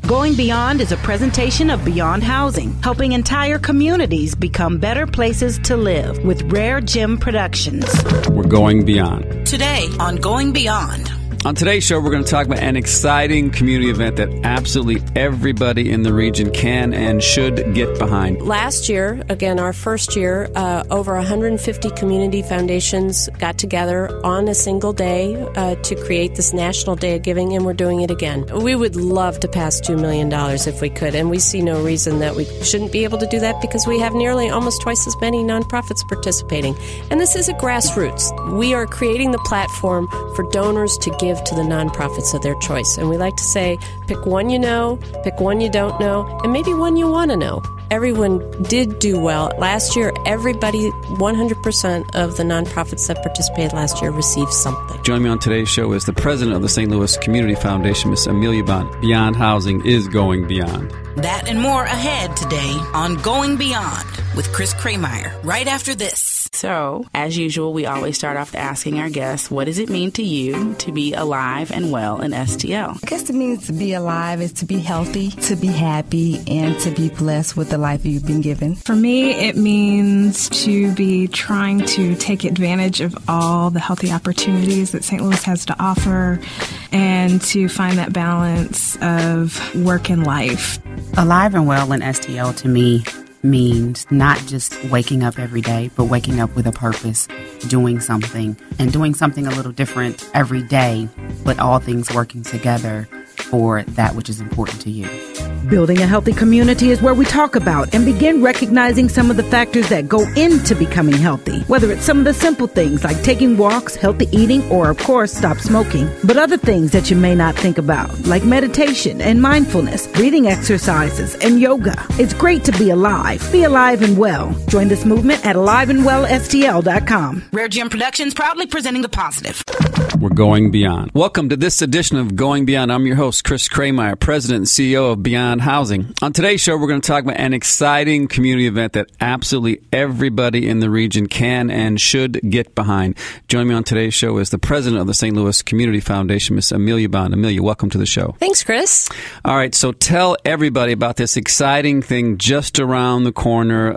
Going Beyond is a presentation of Beyond Housing, helping entire communities become better places to live with Rare Gem Productions. We're going beyond. Today on Going Beyond. On today's show, we're going to talk about an exciting community event that absolutely everybody in the region can and should get behind. Last year, again, our first year, over 150 community foundations got together on a single day to create this National Day of Giving, and we're doing it again. We would love to pass $2 million if we could, and we see no reason that we shouldn't be able to do that because we have nearly almost twice as many nonprofits participating. And this is a grassroots. We are creating the platform for donors to give to the nonprofits of their choice. And we like to say, pick one you know, pick one you don't know, and maybe one you want to know. Everyone did do well. Last year, everybody, 100% of the nonprofits that participated last year received something. Joining me on today's show is the president of the St. Louis Community Foundation, Ms. Amelia Bond. Beyond Housing is going beyond. That and more ahead today on Going Beyond with Chris Kraymeyer, right after this. So, as usual, we always start off asking our guests, what does it mean to you to be alive and well in STL? I guess it means to be alive is to be healthy, to be happy, and to be blessed with the life you've been given. For me, it means to be trying to take advantage of all the healthy opportunities that St. Louis has to offer and to find that balance of work and life. Alive and well in STL to me means not just waking up every day, but waking up with a purpose, doing something, and doing something a little different every day, but all things working together for that which is important to you. Building a healthy community is where we talk about and begin recognizing some of the factors that go into becoming healthy. Whether it's some of the simple things like taking walks, healthy eating, or of course, stop smoking. But other things that you may not think about, like meditation and mindfulness, breathing exercises, and yoga. It's great to be alive. Be alive and well. Join this movement at aliveandwellstl.com. Rare Gem Productions proudly presenting the positive. We're going beyond. Welcome to this edition of Going Beyond. I'm your host, Chris Kraymeyer, President and CEO of Beyond Housing. On today's show, we're going to talk about an exciting community event that absolutely everybody in the region can and should get behind. Joining me on today's show is the president of the St. Louis Community Foundation, Ms. Amelia Bond. Amelia, welcome to the show. Thanks, Chris. All right, so tell everybody about this exciting thing just around the corner,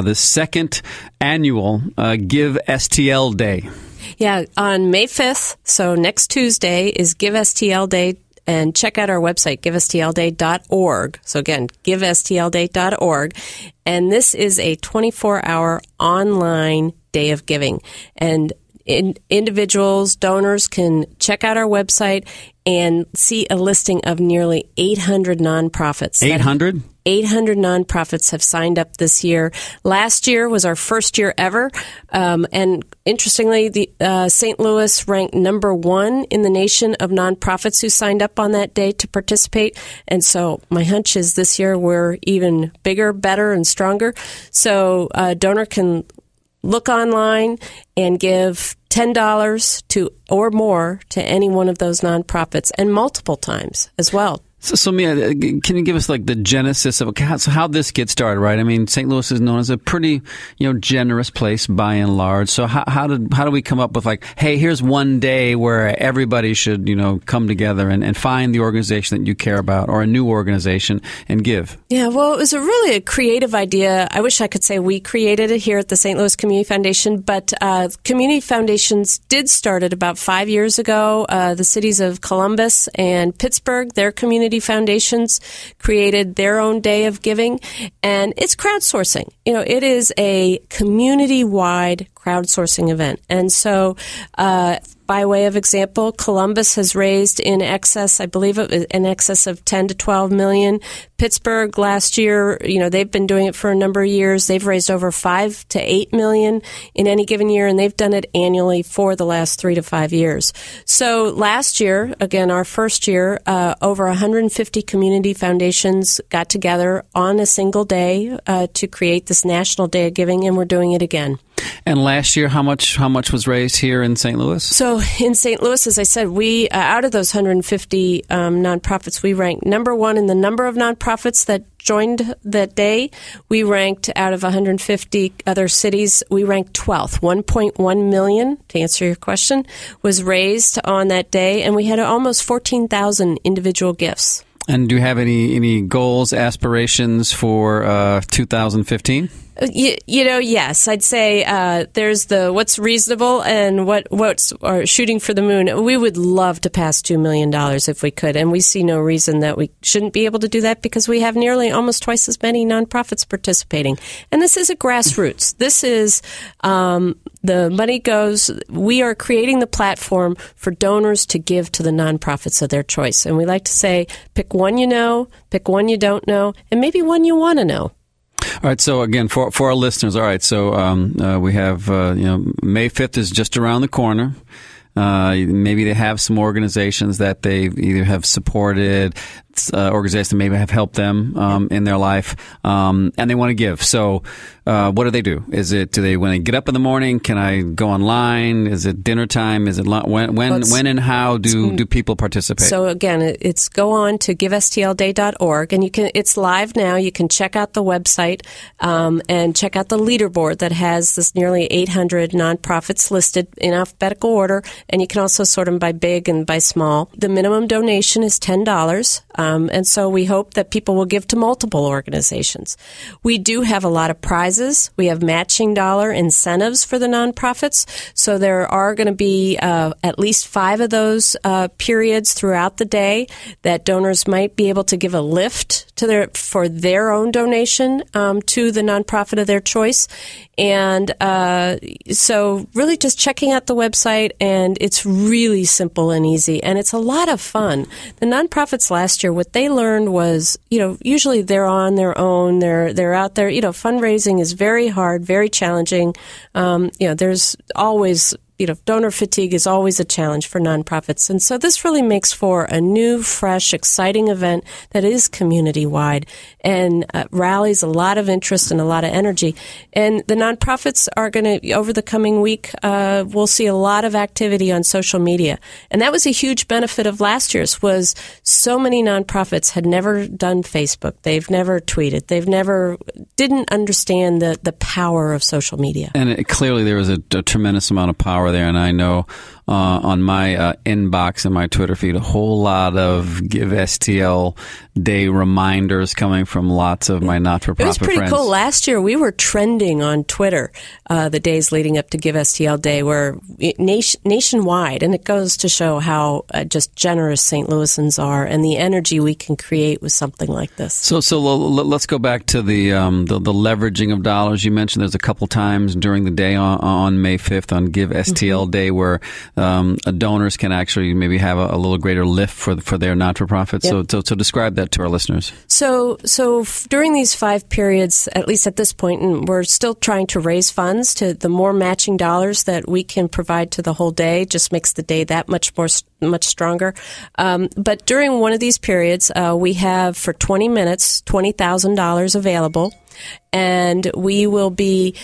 the second annual Give STL Day. Yeah, on May 5th, so next Tuesday, is Give STL Day. And check out our website, givestlday.org. So again, givestlday.org. And this is a 24-hour online day of giving. And individuals, donors can check out our website and see a listing of nearly 800 nonprofits. 800? 800 nonprofits have signed up this year. Last year was our first year ever. And interestingly, the St. Louis ranked number 1 in the nation of nonprofits who signed up on that day to participate. And so my hunch is this year we're even bigger, better, and stronger. So a donor can look online and give $10 to or more to any one of those nonprofits, and multiple times as well. So Mia, can you give us like the genesis of how this gets started, right? I mean, St. Louis is known as a pretty, generous place by and large. So how do we come up with like, hey, here's one day where everybody should, come together and find the organization that you care about or a new organization and give? Yeah, well, it was really a creative idea. I wish I could say we created it here at the St. Louis Community Foundation, but community foundations did start it about 5 years ago. The cities of Columbus and Pittsburgh, their community foundations created their own day of giving, and it's crowdsourcing. It is a community-wide crowdsourcing event. And so, by way of example, Columbus has raised in excess, I believe in excess of 10 to 12 million. Pittsburgh last year, they've been doing it for a number of years. They've raised over 5 to 8 million in any given year, and they've done it annually for the last 3 to 5 years. So last year, again, our first year, over 150 community foundations got together on a single day to create this National Day of Giving, and we're doing it again. And last year, how much was raised here in St. Louis? So in St. Louis, as I said, we out of those 150 nonprofits, we ranked number 1 in the number of nonprofits that joined that day. We ranked out of 150 other cities, we ranked 12th. 1.1 million, to answer your question, was raised on that day, and we had almost 14,000 individual gifts. And do you have any goals, aspirations for 2015? Yes, I'd say there's the what's reasonable and what's shooting for the moon. We would love to pass $2 million if we could, and we see no reason that we shouldn't be able to do that because we have nearly almost twice as many nonprofits participating. And this is a grassroots. This is the money goes. We are creating the platform for donors to give to the nonprofits of their choice. And we like to say, pick one you know, pick one you don't know, and maybe one you want to know. All right. So again, for our listeners, all right. So we have May 5th is just around the corner. Maybe they have some organizations that they either have supported, organizations that maybe have helped them in their life, and they want to give. So what do they do? Do they when they get up in the morning? Can I go online? Is it dinner time? Is it when and how do people participate? So again, it's go on to givestldday.org, and it's live now. You can check out the website and check out the leaderboard that has this nearly 800 nonprofits listed in alphabetical order, and you can also sort them by big and by small. The minimum donation is $10. And so we hope that people will give to multiple organizations. We do have a lot of prizes. We have matching dollar incentives for the nonprofits. So there are going to be at least 5 of those periods throughout the day that donors might be able to give a lift for their own donation to the nonprofit of their choice. And so really just checking out the website, and it's really simple and easy, and it's a lot of fun. The nonprofits last year, what they learned was, usually they're on their own, they're out there, fundraising is very hard, very challenging. There's always donor fatigue is always a challenge for nonprofits. And so this really makes for a new, fresh, exciting event that is community-wide and rallies a lot of interest and a lot of energy. And the nonprofits are going to, over the coming week, we'll see a lot of activity on social media. And that was a huge benefit of last year's, was so many nonprofits had never done Facebook. They've never tweeted. Didn't understand the power of social media. And clearly there was a tremendous amount of power there, and I know on my inbox and my Twitter feed a whole lot of Give STL Day reminders coming from lots of my not-for-profit friends. It was pretty cool. Last year we were trending on Twitter the days leading up to Give STL Day, where nationwide, and it goes to show how just generous St. Louisans are and the energy we can create with something like this. So let's go back to the leveraging of dollars. You mentioned there's a couple times during the day on May 5th on Give STL Day where donors can actually maybe have a little greater lift for their not-for-profits. Yep. So describe that to our listeners. So during these 5 periods, at least at this point, and we're still trying to raise funds to the more matching dollars that we can provide to the whole day, just makes the day that much stronger. But during one of these periods, we have for 20 minutes, $20,000 available, and we will be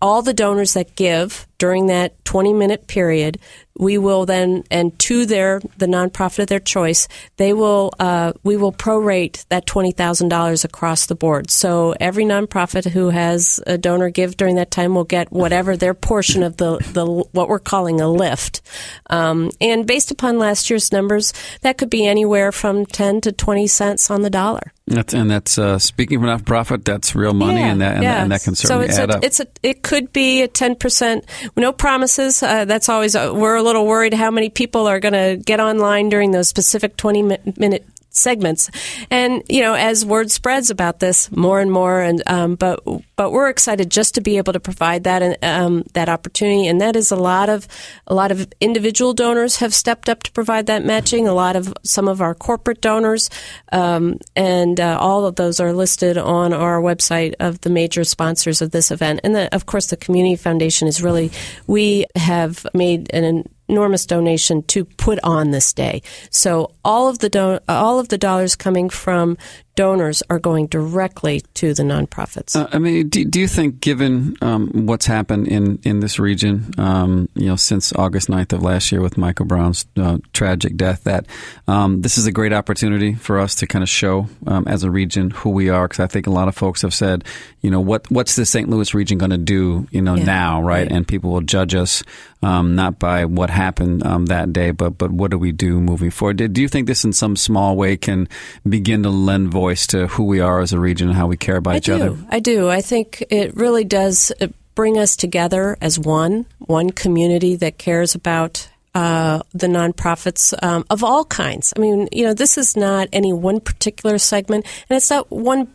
all the donors that give during that 20-minute period, we will then, and to the nonprofit of their choice, we will prorate that $20,000 across the board. So every nonprofit who has a donor give during that time will get whatever their portion of the what we're calling a lift. And based upon last year's numbers, that could be anywhere from 10 to 20 cents on the dollar. That's speaking of not-for-profit, that's real money, and that can certainly add up. It could be a 10%. No promises. That's always we're a little worried how many people are going to get online during those specific 20-minute segments. And as word spreads about this more and more, and but we're excited just to be able to provide that that opportunity. And that is a lot of individual donors have stepped up to provide that matching. Some of our corporate donors, and all of those are listed on our website of the major sponsors of this event. And of course, the Community Foundation is we have made an enormous donation to put on this day. So all of the dollars coming from donors are going directly to the nonprofits. Do you think, given what's happened in this region, since August 9th of last year with Michael Brown's tragic death, that this is a great opportunity for us to kind of show as a region who we are? Because I think a lot of folks have said, what's the St. Louis region going to do, now, right? And people will judge us not by what happened that day, but what do we do moving forward? Do you think this in some small way can begin to lend voice to who we are as a region and how we care about each other? I do. I think it really does bring us together as one community that cares about the nonprofits of all kinds. This is not any one particular segment, and it's not one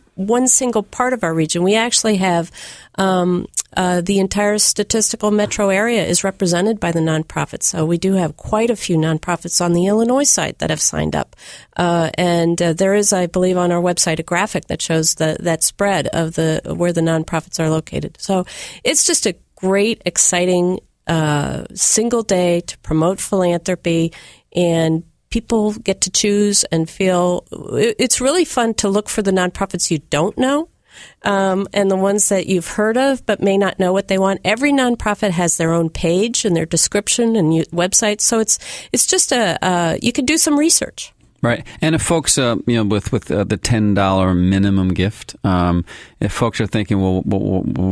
single part of our region. We actually have the entire statistical metro area is represented by the nonprofits. So we do have quite a few nonprofits on the Illinois side that have signed up. And there is, I believe, on our website a graphic that shows that spread of where the nonprofits are located. So it's just a great, exciting single day to promote philanthropy, and people get to choose and feel it's really fun to look for the nonprofits you don't know. And the ones that you've heard of but may not know what they want. Every nonprofit has their own page and their description and website, so it's just you can do some research. Right. And if folks, with the $10 minimum gift, if folks are thinking, well,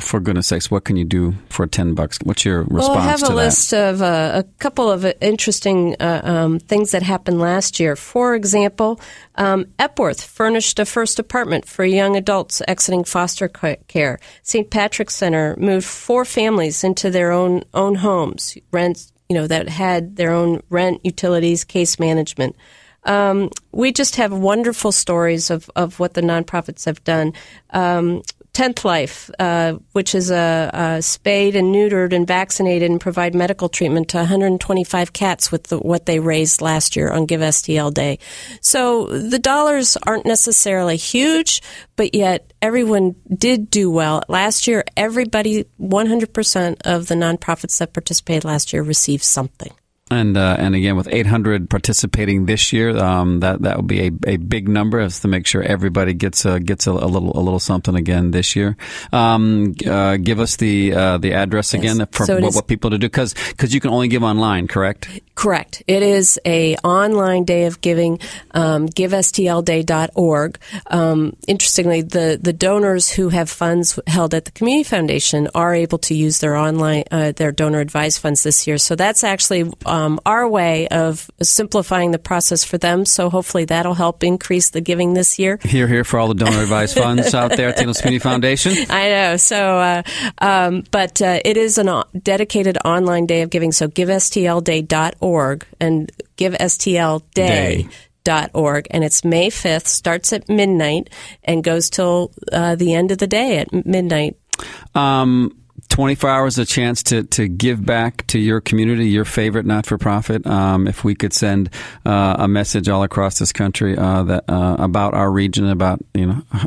for goodness sakes, what can you do for $10? What's your response to that? Well, I have a list of a couple of interesting things that happened last year. For example, Epworth furnished a first apartment for young adults exiting foster care. St. Patrick's Center moved 4 families into their own homes, that had their own rent, utilities, case management. We just have wonderful stories of what the nonprofits have done. 10th Life, which is spayed and neutered and vaccinated and provide medical treatment to 125 cats with what they raised last year on Give STL Day. So the dollars aren't necessarily huge, but yet everyone did do well. Last year, everybody, 100% of the nonprofits that participated last year received something. And again, with 800 participating this year, that would be a big number, is to make sure everybody gets a little something again this year. Give us the address again for what people to do, because you can only give online, correct? Correct. It is a online day of giving. GiveSTLDay.org. Interestingly, the donors who have funds held at the Community Foundation are able to use their online their donor advised funds this year. So that's actually our way of simplifying the process for them. So hopefully that'll help increase the giving this year. Here for all the donor advised funds out there at St. Louis Community Foundation. I know. So, but it is a dedicated online day of giving. So GiveSTLDay.org and GiveSTLDay.org, and it's May 5th, starts at midnight and goes till the end of the day at midnight. 24 hours a chance to give back to your community, your favorite not-for-profit. If we could send a message all across this country that about our region, about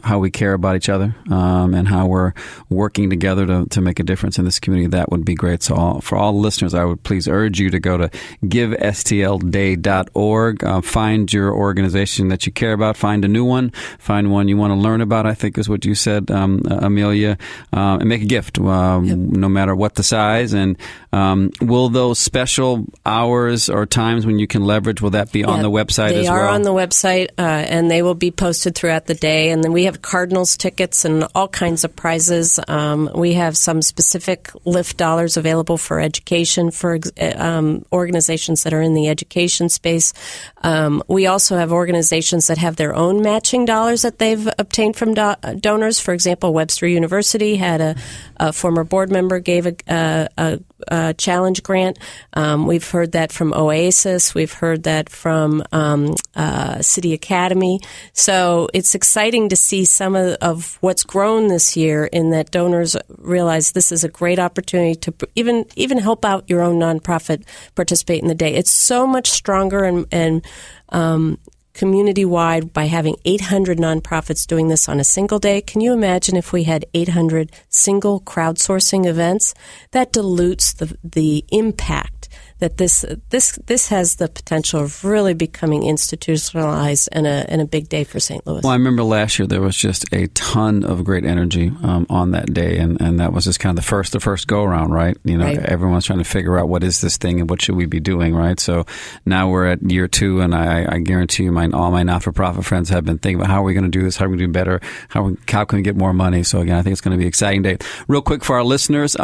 how we care about each other, and how we're working together to make a difference in this community, that would be great. So for all listeners, I would please urge you to go to GiveSTLDay.org. Find your organization that you care about. Find a new one. Find one you want to learn about, I think is what you said, Amelia, and make a gift. No matter what the size. And will those special hours or times when you can leverage, will that be on the website as well? They are on the website, and they will be posted throughout the day. And then we have Cardinals tickets and all kinds of prizes. We have some specific lift dollars available for education, for organizations that are in the education space. We also have organizations that have their own matching dollars that they've obtained from donors. For example, Webster University had a former board member gave a challenge grant. We've heard that from Oasis. We've heard that from City Academy. So it's exciting to see some of what's grown this year, in that donors realize this is a great opportunity to even help out your own nonprofit participate in the day. It's so much stronger and community-wide by having 800 nonprofits doing this on a single day. Can you imagine if we had 800 single crowdsourcing events? That dilutes the impact that this has the potential of really becoming institutionalized and a big day for St. Louis. Well, I remember last year there was just a ton of great energy on that day, and that was just kind of the first go around, right? Right. Everyone's trying to figure out what is this thing and what should we be doing, right? So now we're at year 2, and I guarantee you, all my not-for-profit friends have been thinking about how are we going to do this, how are we going to do better, how can we get more money? So again, I think it's going to be an exciting day. Real quick for our listeners,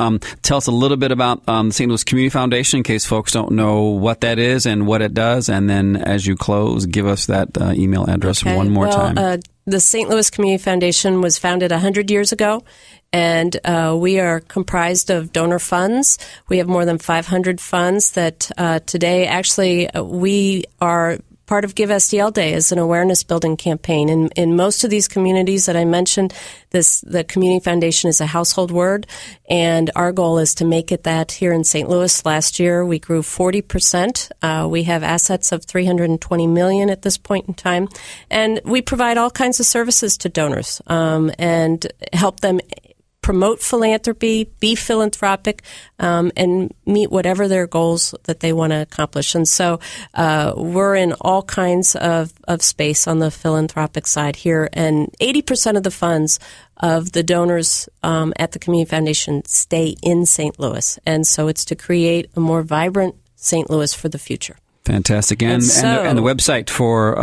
tell us a little bit about the St. Louis Community Foundation in case folks don't know what that is and what it does, and then as you close, give us that email address one more time. The St. Louis Community Foundation was founded 100 years ago, and we are comprised of donor funds. We have more than 500 funds that today, actually, we are part of Give STL Day is an awareness building campaign. In most of these communities that I mentioned, the Community Foundation is a household word, and our goal is to make it that here in St. Louis. Last year, we grew 40%. We have assets of $320 million at this point in time, and we provide all kinds of services to donors and help them promote philanthropy, be philanthropic, and meet whatever their goals that they want to accomplish. And so we're in all kinds of space on the philanthropic side here. And 80% of the funds of the donors at the Community Foundation stay in St. Louis. And so it's to create a more vibrant St. Louis for the future. Fantastic. And the website for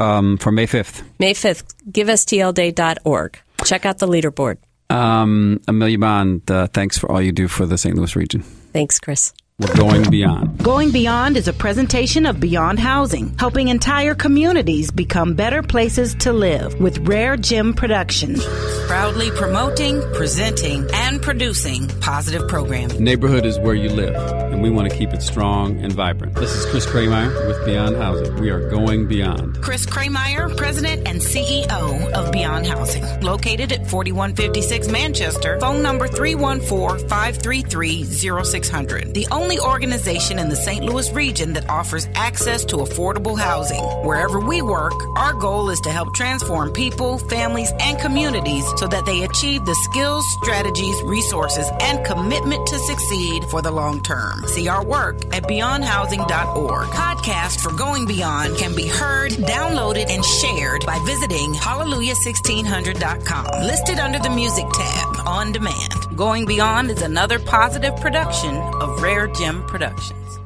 May 5th? May 5th, givestlday.org. Check out the leaderboard. Amelia Bond, thanks for all you do for the St. Louis region. Thanks, Chris. We're Going Beyond. Going Beyond is a presentation of Beyond Housing, helping entire communities become better places to live with Rare Gem Productions. Proudly promoting, presenting, and producing positive programming. Neighborhood is where you live, and we want to keep it strong and vibrant. This is Chris Kremeyer with Beyond Housing. We are going beyond. Chris Kremeyer, President and CEO of Beyond Housing. Located at 4156 Manchester. Phone number 314-533-0600. The only organization in the St. Louis region that offers access to affordable housing. Wherever we work, our goal is to help transform people, families, and communities so that they achieve the skills, strategies, resources, and commitment to succeed for the long term. See our work at beyondhousing.org. Podcast for Going Beyond can be heard, downloaded, and shared by visiting hallelujah1600.com. Listed under the music tab on demand. Going Beyond is another positive production of Rare Gem Productions.